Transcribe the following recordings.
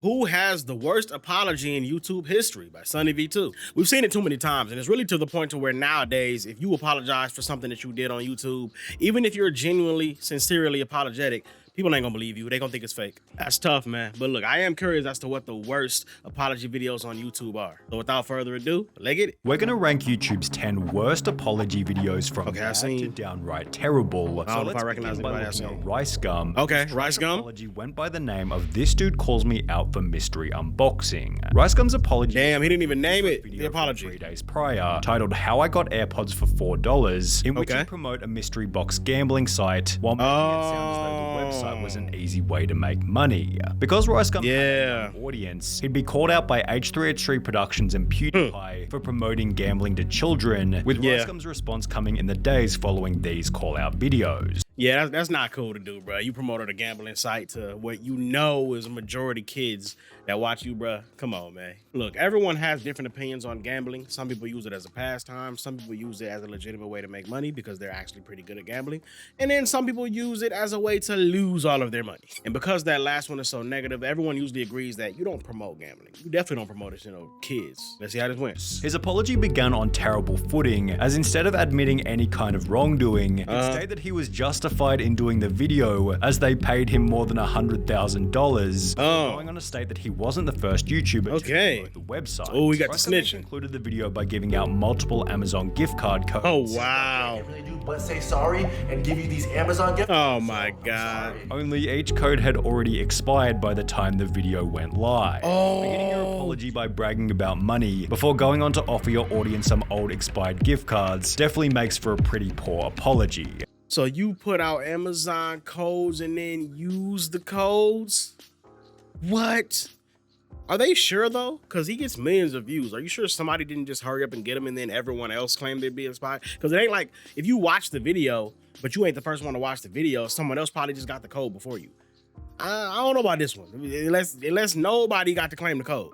Who has the worst apology in YouTube history by SunnyV2? We've seen it too many times, and it's really to the point to where nowadays, if you apologize for something that you did on YouTube, even if you're genuinely, sincerely apologetic, people ain't gonna believe you. They gonna think it's fake. That's tough, man. But look, I am curious as to what the worst apology videos on YouTube are. So without further ado, let's get it. We're gonna rank YouTube's 10 worst apology videos from bad to downright terrible. I don't know if I recognize anybody I've seen. Ricegum. Okay, His Ricegum. apology went by the name of "This Dude Calls Me Out for Mystery Unboxing." Ricegum's apology. Damn, he didn't even name it. The apology. 3 days prior, titled "How I Got AirPods for $4," in which he promote a mystery box gambling site while making it sound as though the website was an easy way to make money. Because Ricegum had an audience, he'd be called out by H3H3 Productions and PewDiePie for promoting gambling to children, with Ricegum's response coming in the days following these call-out videos. Yeah, that's not cool to do, bro. You promoted a gambling site to what you know is a majority kids that watch you, bro. Come on, man. Look, everyone has different opinions on gambling. Some people use it as a pastime. Some people use it as a legitimate way to make money because they're actually pretty good at gambling. And then some people use it as a way to lose all of their money. And because that last one is so negative, everyone usually agrees that you don't promote gambling. You definitely don't promote it to kids. Let's see how this went. His apology began on terrible footing, as instead of admitting any kind of wrongdoing, it stated that he was justified in doing the video as they paid him more than $100,000, going on to state that he wasn't the first YouTuber to promote the website. Oh, we got the snitching. Concluded the video by giving out multiple Amazon gift card codes. Oh, wow. I really do but say sorry and give you these Amazon gift cards. Oh my God. Only each code had already expired by the time the video went live. Beginning your apology by bragging about money before going on to offer your audience some old expired gift cards definitely makes for a pretty poor apology. So you put out Amazon codes and then use the codes? What? Are they sure though? Because he gets millions of views. Are you sure somebody didn't just hurry up and get them and then everyone else claimed they'd be inspired? Because it ain't like if you watch the video, but you ain't the first one to watch the video, someone else probably just got the code before you. I don't know about this one, unless nobody got to claim the code.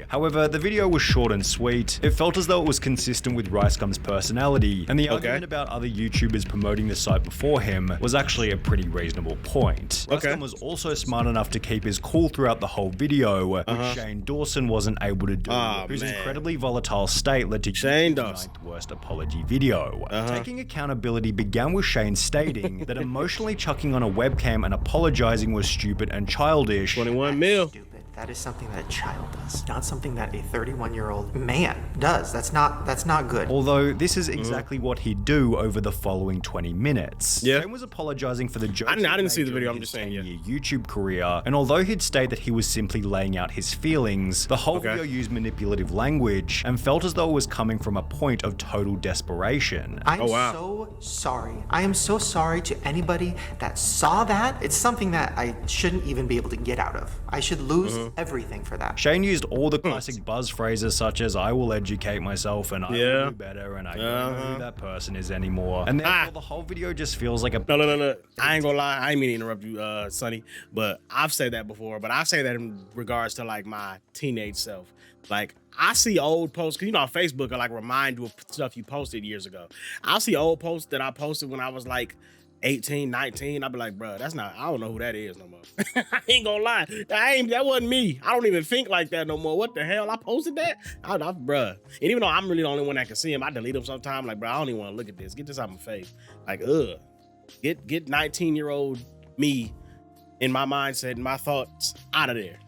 However, the video was short and sweet. It felt as though it was consistent with Ricegum's personality, and the argument about other YouTubers promoting the site before him was actually a pretty reasonable point. Ricegum was also smart enough to keep his cool throughout the whole video, which Shane Dawson wasn't able to do, whose incredibly volatile state led to Shane's 9th worst apology video. Taking accountability began with Shane stating that emotionally chucking on a webcam and apologizing was stupid and childish. 21 mil. That is something that a child does, not something that a 31-year-old man does. That's not good. Although this is exactly what he'd do over the following 20 minutes. Shane was apologizing for the jokes. I didn't see the video. I'm just saying, year YouTube career, and although he'd state that he was simply laying out his feelings, the whole video used manipulative language and felt as though it was coming from a point of total desperation. I'm so sorry. I am so sorry to anybody that saw that. It's something that I shouldn't even be able to get out of. I should lose everything for that. Shane used all the classic buzz phrases such as "I will educate myself" and "I will do better" and "I don't know who that person is anymore." And therefore the whole video just feels like a no. I ain't gonna lie. I ain't mean to interrupt you, Sonny, but I've said that before. But I say that in regards to like my teenage self. Like I see old posts, cause you know on Facebook I like remind you of stuff you posted years ago. I'll see old posts that I posted when I was like 18, 19, I'd be like, bro, that's not, I don't know who that is no more. I ain't gonna lie. That wasn't me. I don't even think like that no more. What the hell? I posted that? Bruh. And even though I'm really the only one that can see him, I delete him sometimes. Like, bro, I don't even want to look at this. Get this out of my face. Like, Get 19-year-old me in my mindset and my thoughts out of there.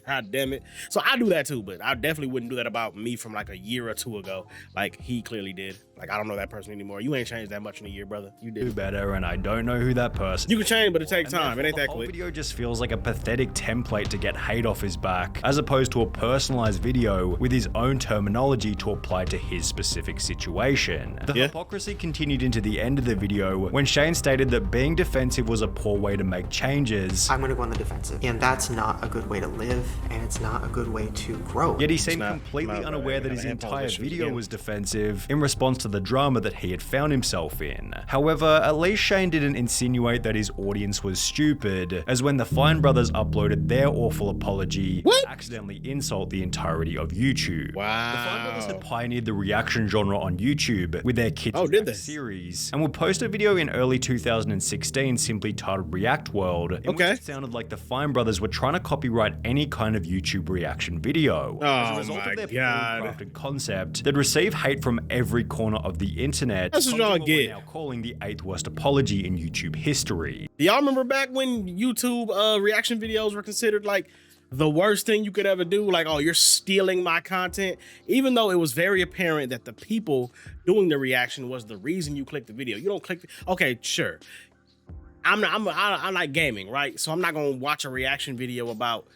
God damn it. So I do that too, but I definitely wouldn't do that about me from like a year or two ago. Like he clearly did. Like I don't know that person anymore. You ain't changed that much in a year, brother. You did better, and I don't know who that person. You can change, but it takes time. It ain't that quick. The video just feels like a pathetic template to get hate off his back, as opposed to a personalized video with his own terminology to apply to his specific situation. The hypocrisy continued into the end of the video when Shane stated that being defensive was a poor way to make changes. I'm gonna go on the defensive, and that's not a good way to live, and it's not a good way to grow. Yet he seemed completely unaware that his entire video was defensive in response to the drama that he had found himself in. However, at least Shane didn't insinuate that his audience was stupid, as when the Fine brothers uploaded their awful apology, accidentally insult the entirety of YouTube. Wow. The Fine brothers had pioneered the reaction genre on YouTube with their Kids React series, and would post a video in early 2016 simply titled React World, in which it sounded like the Fine brothers were trying to copyright any kind of YouTube reaction video. As a result my of their God. poorly crafted concept, they'd receive hate from every corner of the internet. That's what y'all get. We're now calling the 8th worst apology in YouTube history. Do y'all remember back when YouTube reaction videos were considered like the worst thing you could ever do? Like, oh, you're stealing my content, even though it was very apparent that the people doing the reaction was the reason you clicked the video. You don't click okay, sure. I like gaming, right? So I'm not gonna watch a reaction video about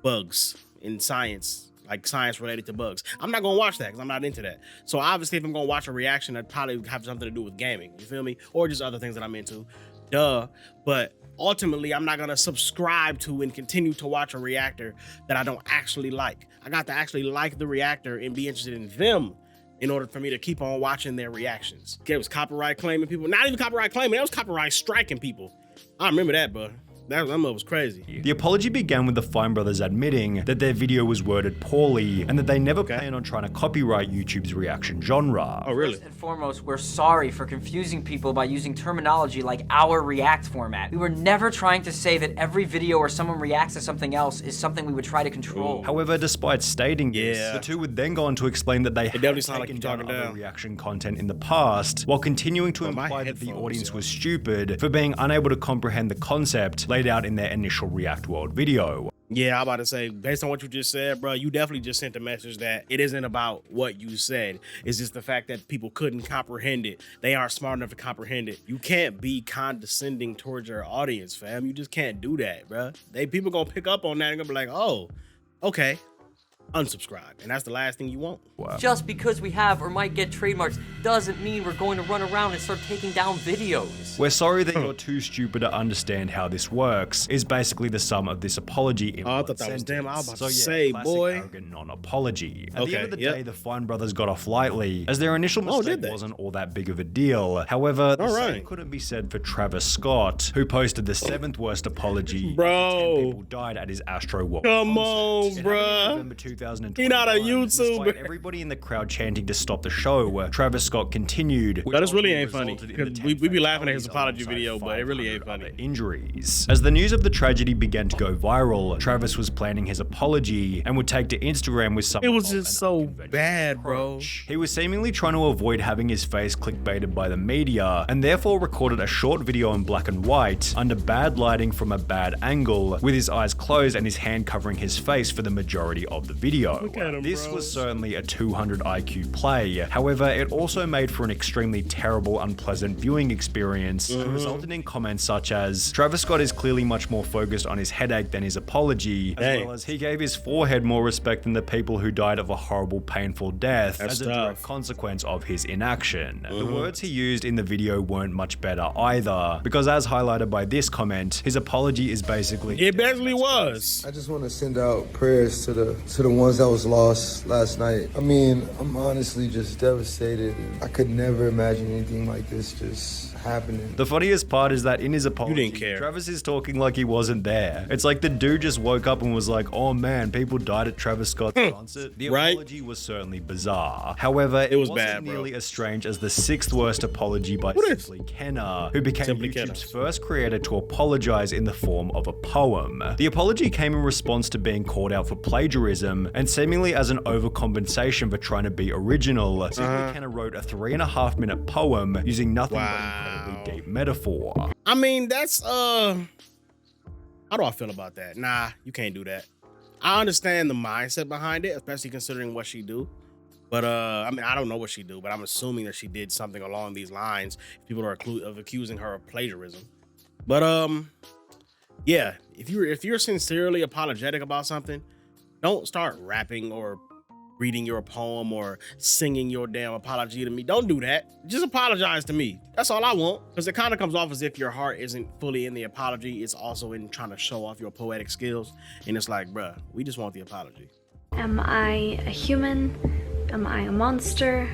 bugs in science, like science related to bugs. I'm not gonna watch that because I'm not into that. So obviously, if I'm gonna watch a reaction, that'd probably have something to do with gaming. You feel me? Or just other things that I'm into. Duh. But ultimately, I'm not gonna subscribe to and continue to watch a reactor that I don't actually like. I got to actually like the reactor and be interested in them in order for me to keep on watching their reactions. Okay, it was copyright claiming people. Not even copyright claiming, it was copyright striking people. I remember that, bro. That was crazy. The apology began with the Fine brothers admitting that their video was worded poorly and that they never plan on trying to copyright YouTube's reaction genre. Oh, really? First and foremost, we're sorry for confusing people by using terminology like our React format. We were never trying to say that every video where someone reacts to something else is something we would try to control. However, despite stating this, the two would then go on to explain that they had definitely like taken you're down talking other down. reaction content in the past, while continuing to imply that the audience was stupid for being unable to comprehend the concept laid out in their initial React World video. Yeah, I'm about to say, based on what you just said, bro, you definitely just sent a message that it isn't about what you said. It's just the fact that people couldn't comprehend it. They aren't smart enough to comprehend it. You can't be condescending towards your audience, fam. You just can't do that, bro. People gonna pick up on that and gonna be like, oh, okay. Unsubscribe, and that's the last thing you want. Wow. Just because we have or might get trademarks doesn't mean we're going to run around and start taking down videos. We're sorry that you're too stupid to understand how this works, is basically the sum of this apology in I one thought that was damn. I was about to yeah, say, classic boy. arrogant non-apology. At the end of the yep. day, the Fine brothers got off lightly, as their initial mistake did wasn't all that big of a deal. However, the same couldn't be said for Travis Scott, who posted the 7th worst apology. Bro. 10 people died at his Astro World Come concert. on, bruh. November 2020. He not a YouTuber. Despite everybody in the crowd chanting to stop the show, Travis Scott continued. That just really ain't funny, because we be laughing at his apology video, but it really ain't funny. Injuries. As the news of the tragedy began to go viral, Travis was planning his apology and would take to Instagram with some. It was just so bad, bro. He was seemingly trying to avoid having his face clickbaited by the media, and therefore recorded a short video in black and white under bad lighting from a bad angle, with his eyes closed and his hand covering his face for the majority of the video. Look at him, This bro. was certainly a 200 IQ play. However, it also made for an extremely terrible, unpleasant viewing experience, and resulted in comments such as, Travis Scott is clearly much more focused on his headache than his apology, as well as he gave his forehead more respect than the people who died of a horrible, painful death as a direct consequence of his inaction. The words he used in the video weren't much better either, because as highlighted by this comment, his apology is basically... It basically was. I just want to send out prayers to the ones that was lost last night. I mean, I'm honestly just devastated. I could never imagine anything like this just happening. The funniest part is that in his apology, You didn't care. Travis is talking like he wasn't there. It's like the dude just woke up and was like, oh man, people died at Travis Scott's concert. The apology was certainly bizarre. However, it wasn't bad, bro. nearly as strange as the 6th worst apology by Simply Kenna, who became YouTube's first creator to apologize in the form of a poem. The apology came in response to being called out for plagiarism and seemingly as an overcompensation for trying to be original. Simply Kenna wrote a 3.5-minute poem using nothing but incredibly deep metaphor. I mean, that's how do I feel about that? Nah, you can't do that. I understand the mindset behind it, especially considering what she do. But I mean, I don't know what she do, but I'm assuming that she did something along these lines. People are accusing her of plagiarism. But yeah, if you're sincerely apologetic about something, don't start rapping or reading your poem or singing your damn apology to me. Don't do that. Just apologize to me. That's all I want. Because it kind of comes off as if your heart isn't fully in the apology. It's also in trying to show off your poetic skills. And it's like, bruh, we just want the apology. Am I a human? Am I a monster?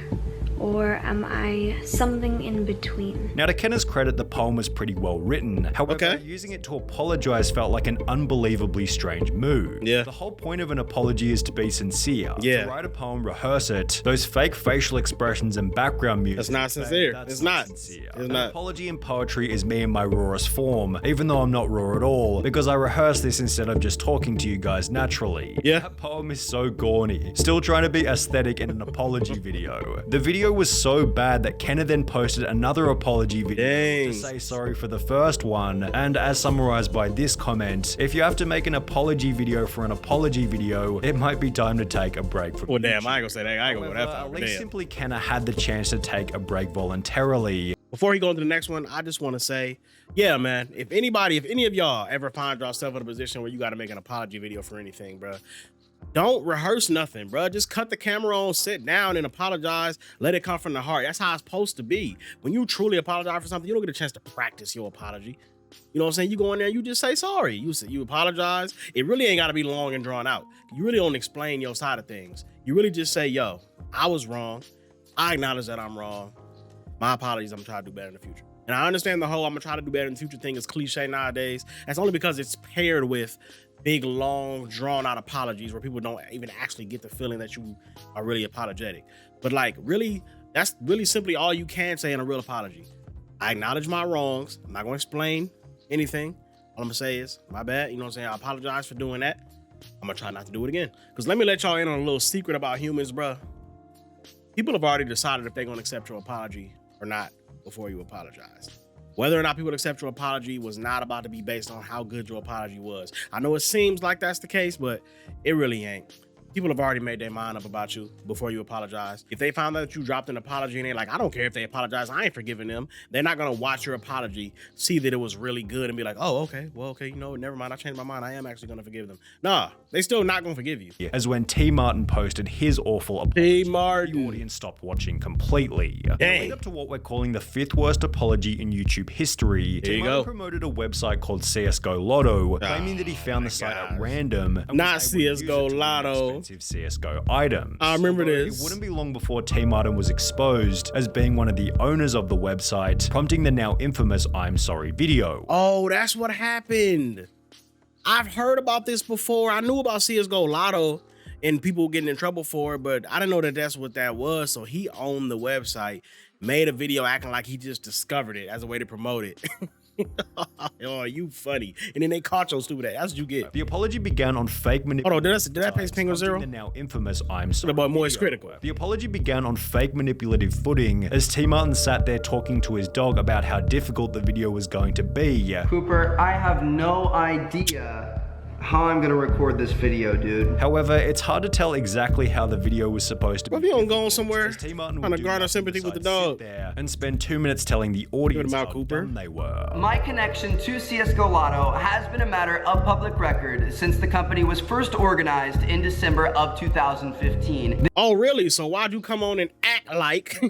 or am I something in between? Now, to Kenna's credit, the poem was pretty well written. However, using it to apologize felt like an unbelievably strange move. Yeah. The whole point of an apology is to be sincere. Yeah. To write a poem, rehearse it. Those fake facial expressions and background music. That's not sincere. That's It's not. sincere. It's An not. apology in poetry is me in my rawest form, even though I'm not raw at all, because I rehearse this instead of just talking to you guys naturally. Yeah. That poem is so corny. Still trying to be aesthetic in an apology video. The video was so bad that Kenna then posted another apology video to say sorry for the first one, and as summarized by this comment, if you have to make an apology video for an apology video, it might be time to take a break from Well, damn, I ain't gonna say that. I ain't gonna go that far. At least Damn. simply Kenna had the chance to take a break voluntarily. Before he goes to the next one, I just want to say, yeah, man, if any of y'all ever find yourself in a position where you got to make an apology video for anything, bro, don't rehearse nothing, bro. Just cut the camera on, sit down and apologize. Let it come from the heart. That's how it's supposed to be. When you truly apologize for something, you don't get a chance to practice your apology. You know what I'm saying? You go in there, you just say sorry. You apologize. It really ain't got to be long and drawn out. You really don't explain your side of things. You really just say, yo, I was wrong. I acknowledge that I'm wrong. My apologies, I'm trying to do better in the future. And I understand the whole I'm gonna try to do better in the future thing is cliche nowadays. That's only because it's paired with big, long, drawn out apologies where people don't even actually get the feeling that you are really apologetic. But like, really, that's really simply all you can say in a real apology. I acknowledge my wrongs. I'm not gonna explain anything. All I'm gonna say is, my bad. You know what I'm saying? I apologize for doing that. I'm gonna try not to do it again. Because let me let y'all in on a little secret about humans, bruh. People have already decided if they're gonna accept your apology or not before you apologize. Whether or not people accept your apology was not about to be based on how good your apology was. I know it seems like that's the case, but it really ain't. People have already made their mind up about you before you apologize. If they found out that you dropped an apology and they're like, I don't care if they apologize, I ain't forgiving them. They're not gonna watch your apology, see that it was really good and be like, oh, okay, well, okay, you know, never mind, I changed my mind. I am actually gonna forgive them. Nah, they still not gonna forgive you. As when Tmartin posted his awful apology, Tmartin. the audience stopped watching completely. Dang. Lead up to what we're calling the 5th worst apology in YouTube history, There you Tmartin go. promoted a website called CSGO Lotto, claiming that he found the site at random. And Not was able to use it CSGO to win Lotto. expensive CSGO items. I remember Although this. It wouldn't be long before Tmartin was exposed as being one of the owners of the website, prompting the now infamous I'm sorry video. Oh, that's what happened. I've heard about this before. I knew about CSGO Lotto and people getting in trouble for it, but I didn't know that that's what that was. So he owned the website, made a video acting like he just discovered it as a way to promote it. Oh, you funny. And then they caught your stupid ass. That's what you get. The apology began on fake manipulation. Hold on, did I paste Penguin Zero? The now infamous I'm sorry about Moist video. Critical? The apology began on fake manipulative footing as Tmartin sat there talking to his dog about how difficult the video was going to be. Cooper, I have no idea how I'm gonna record this video, dude. However, it's hard to tell exactly how the video was supposed to be. Well, if you don't go somewhere, As Tmartin trying would to do garner nothing sympathy with the besides dog. sit there and spend 2 minutes telling the audience Good how about Cooper. dumb they were. My connection to CSGO Lotto has been a matter of public record since the company was first organized in December of 2015. Oh, really? So why'd you come on and act like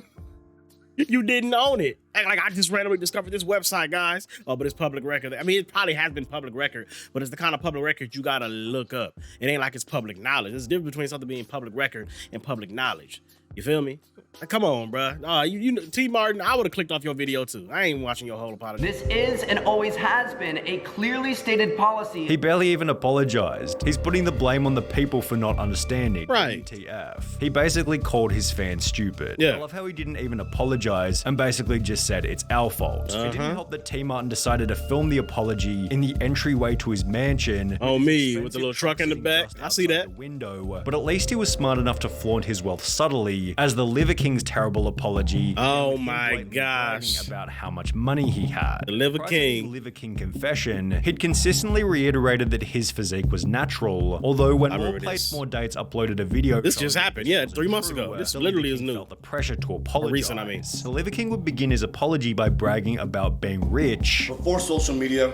you didn't own it? Act like I just randomly discovered this website, guys. Oh, but it's public record. I mean, it probably has been public record, but it's the kind of public record you gotta look up. It ain't like it's public knowledge. There's a difference between something being public record and public knowledge. You feel me? Like, come on, bruh. You know, Tmartin, I would have clicked off your video too. I ain't watching your whole apology. This is and always has been a clearly stated policy. He barely even apologized. He's putting the blame on the people for not understanding. Right. WTF. He basically called his fans stupid. Yeah. I love how he didn't even apologize and basically just said it's our fault. It didn't help that Tmartin decided to film the apology in the entryway to his mansion. Oh, me, with the little truck in the back. I see that. The window. But at least he was smart enough to flaunt his wealth subtly, as the Liver King's terrible apology. Oh him my blatantly gosh. bragging about how much money he had. The Liver Prior to his King. Liver King confession, he'd consistently reiterated that his physique was natural. Although when I More remember Plates this. More Dates uploaded a video, This showing just that happened. this Yeah, wasn't 3 months true, ago. This the literally Liver is King new. felt the pressure to apologize. recent, I mean. The Liver King would begin his apology by bragging about being rich. Before social media,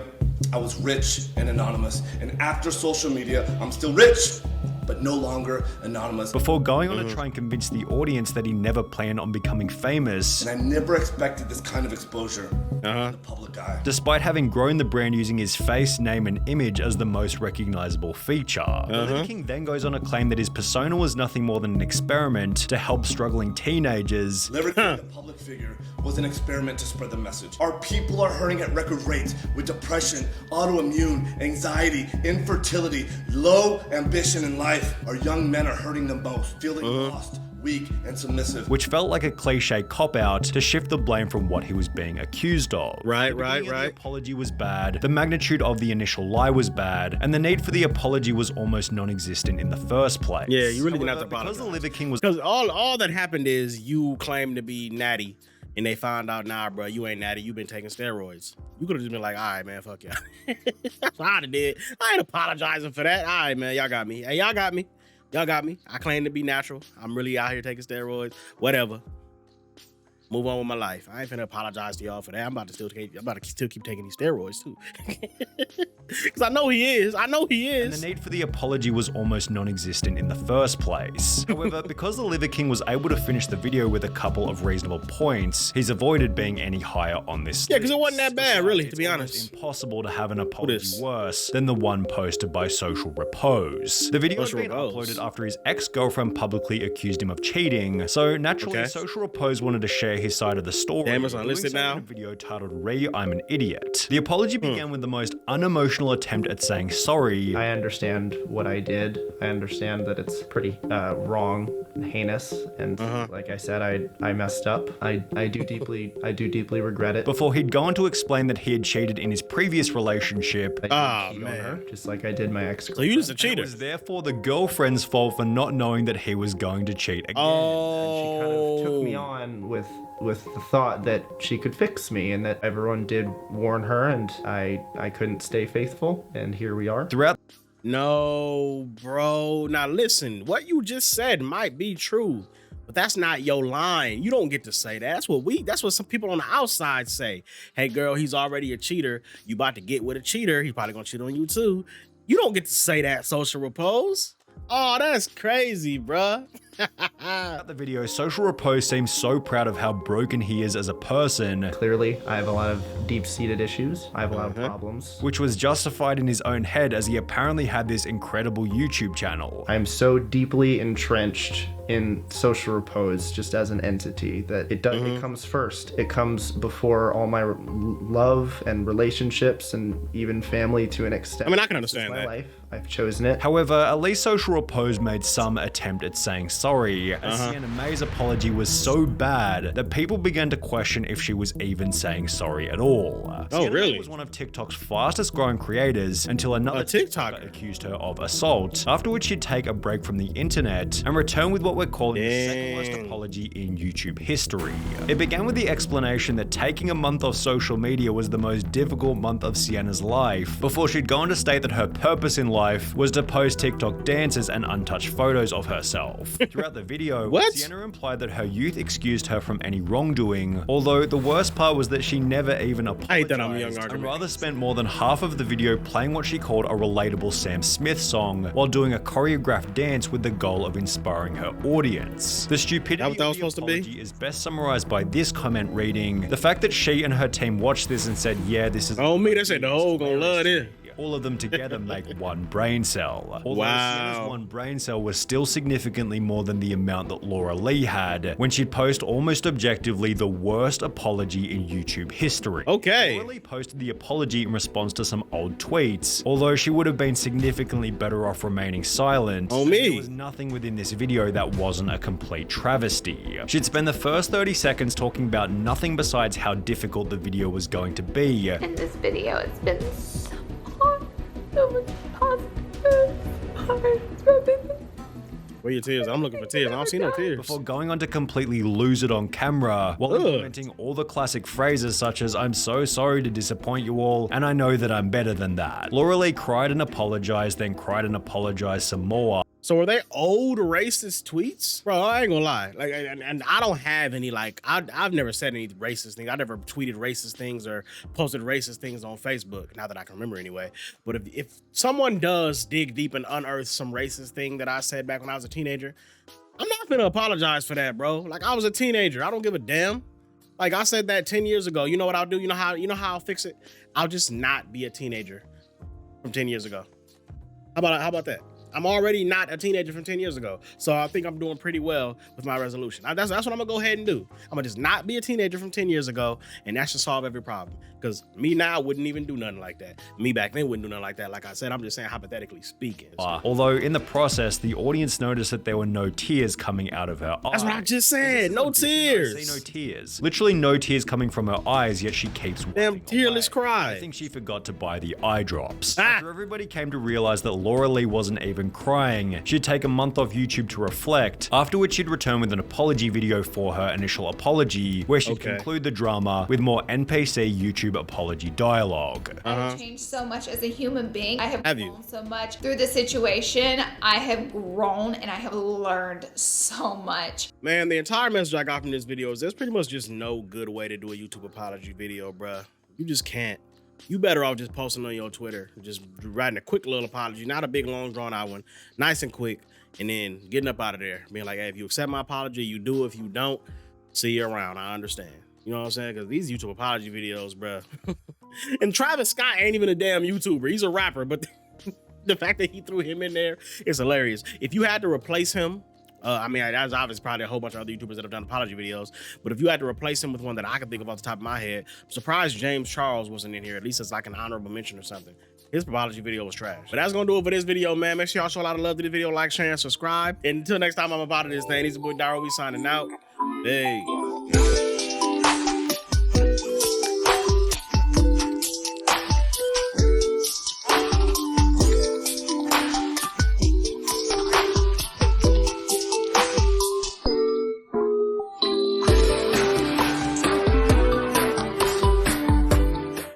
I was rich and anonymous. And after social media, I'm still rich but no longer anonymous. Before going on to try and convince the audience that he never planned on becoming famous. And I never expected this kind of exposure in the public eye. Despite having grown the brand using his face, name, and image as the most recognizable feature. The Liver King then goes on to claim that his persona was nothing more than an experiment to help struggling teenagers. Liver King, the public figure, was an experiment to spread the message. Our people are hurting at record rates with depression, autoimmune, anxiety, infertility, low ambition in life. Our young men are hurting the most, feeling lost, weak, and submissive. Which felt like a cliche cop-out to shift the blame from what he was being accused of. Right. The apology was bad, the magnitude of the initial lie was bad, and the need for the apology was almost non-existent in the first place. Yeah, you really didn't have to apologize. Because the Liver King was... Because all that happened is you claimed to be natty, and they found out, nah, bro, you ain't natty, you been taking steroids. You could have just been like, all right, man, fuck y'all. That's what I did. I ain't apologizing for that. All right, man, y'all got me. Hey, y'all got me. Y'all got me. I claim to be natural. I'm really out here taking steroids. Whatever. Move on with my life. I ain't finna apologize to y'all for that. I'm about to still keep taking these steroids too. Because I know he is. And the need for the apology was almost non-existent in the first place. However, because the Liver King was able to finish the video with a couple of reasonable points, he's avoided being any higher on this list. Yeah, because it wasn't that bad, really, to be honest. It's impossible to have an apology worse than the one posted by Social Repose. The video has been uploaded after his ex-girlfriend publicly accused him of cheating, so naturally Social Repose wanted to share his side of the story. Damn, it's unlisted now. In a video titled I'm an Idiot. The apology began with the most unemotional attempt at saying sorry. I understand what I did. I understand that it's pretty wrong and heinous, and like I said, I messed up. I do deeply regret it. Before he'd go on to explain that he had cheated in his previous relationship. On her, just like I did my ex-girlfriend. So you was a cheater. It was therefore the girlfriend's fault for not knowing that he was going to cheat again. And she kind of took me on with the thought that she could fix me, and that everyone did warn her, and I couldn't stay faithful, and here we are. No, bro. Now listen, what you just said might be true, but that's not your line. You don't get to say that. That's what some people on the outside say. Hey girl, he's already a cheater. You about to get with a cheater. He's probably gonna cheat on you too. You don't get to say that, Social Repose. Oh, that's crazy, bruh. At the video, Social Repose seems so proud of how broken he is as a person. Clearly, I have a lot of deep-seated issues. I have a lot of problems. Which was justified in his own head, as he apparently had this incredible YouTube channel. I'm so deeply entrenched in Social Repose just as an entity that it comes first. It comes before all my love and relationships and even family to an extent. I mean, I can understand that. Life. I've chosen it. However, at least Social Repose made some attempt at saying sorry, as Sienna May's apology was so bad that people began to question if she was even saying sorry at all. Sienna May was one of TikTok's fastest growing creators until another TikToker accused her of assault, after which she'd take a break from the internet and return with what we're calling the second worst apology in YouTube history. It began with the explanation that taking a month off social media was the most difficult month of Sienna's life, before she'd gone to state that her purpose in life was to post TikTok dances and untouched photos of herself. Throughout the video, Sienna implied that her youth excused her from any wrongdoing, although the worst part was that she never even apologized, and rather spent more than half of the video playing what she called a relatable Sam Smith song, while doing a choreographed dance with the goal of inspiring her audience. The stupidity of the apology is best summarized by this comment reading, the fact that she and her team watched this and said, yeah, this is— Oh, me, they said the whole gonna love this. All of them together make one brain cell. Although Sienna's one brain cell was still significantly more than the amount that Laura Lee had, when she'd post almost objectively the worst apology in YouTube history. Laura Lee posted the apology in response to some old tweets, although she would have been significantly better off remaining silent. There was nothing within this video that wasn't a complete travesty. She'd spend the first 30 seconds talking about nothing besides how difficult the video was going to be. In this video, it's been so much positive. Where your tears? I'm looking for tears. I don't see no tears. Before going on to completely lose it on camera, while implementing all the classic phrases such as, I'm so sorry to disappoint you all, and I know that I'm better than that. Laura Lee cried and apologized, then cried and apologized some more. So are they old racist tweets? Bro, I ain't gonna lie. Like, and I don't have any, like, I've never said any racist things. I never tweeted racist things or posted racist things on Facebook, now that I can remember anyway. But if someone does dig deep and unearth some racist thing that I said back when I was a teenager, I'm not gonna apologize for that, bro. Like, I was a teenager. I don't give a damn. Like, I said that 10 years ago. You know what I'll do? You know how I'll fix it? I'll just not be a teenager from 10 years ago. How about that? I'm already not a teenager from 10 years ago. So I think I'm doing pretty well with my resolution. That's what I'm gonna go ahead and do. I'm gonna just not be a teenager from 10 years ago, and that should solve every problem. Because me now wouldn't even do nothing like that. Me back then wouldn't do nothing like that. Like I said, I'm just saying hypothetically speaking. So. Although in the process, the audience noticed that there were no tears coming out of her eyes. That's what I just said. No tears. I say no tears. Literally no tears coming from her eyes, yet she keeps damn tearless cry. I think she forgot to buy the eye drops. After everybody came to realize that Laura Lee wasn't even crying, she'd take a month off YouTube to reflect, after which she'd return with an apology video for her initial apology, where she'd conclude the drama with more NPC YouTube apology dialogue. I've changed so much as a human being. I have grown so much through the situation. I have grown and I have learned so much. Man, the entire message I got from this video is there's pretty much just no good way to do a YouTube apology video, bruh. You just can't. You better off just posting on your Twitter, just writing a quick little apology, not a big, long, drawn-out one, nice and quick, and then getting up out of there, being like, hey, if you accept my apology, you do. If you don't, see you around. I understand. You know what I'm saying? Because these YouTube apology videos, bruh. And Travis Scott ain't even a damn YouTuber. He's a rapper, but the fact that he threw him in there is hilarious. If you had to replace him, I mean, that's obviously probably a whole bunch of other YouTubers that have done apology videos, but if you had to replace him with one that I can think of off the top of my head, I'm surprised James Charles wasn't in here, at least as like an honorable mention or something. His apology video was trash. But that's gonna do it for this video, man. Make sure y'all show a lot of love to this video, like, share, and subscribe. And until next time I'm about to this thing, this is your boy Dairu, we signing out. Hey.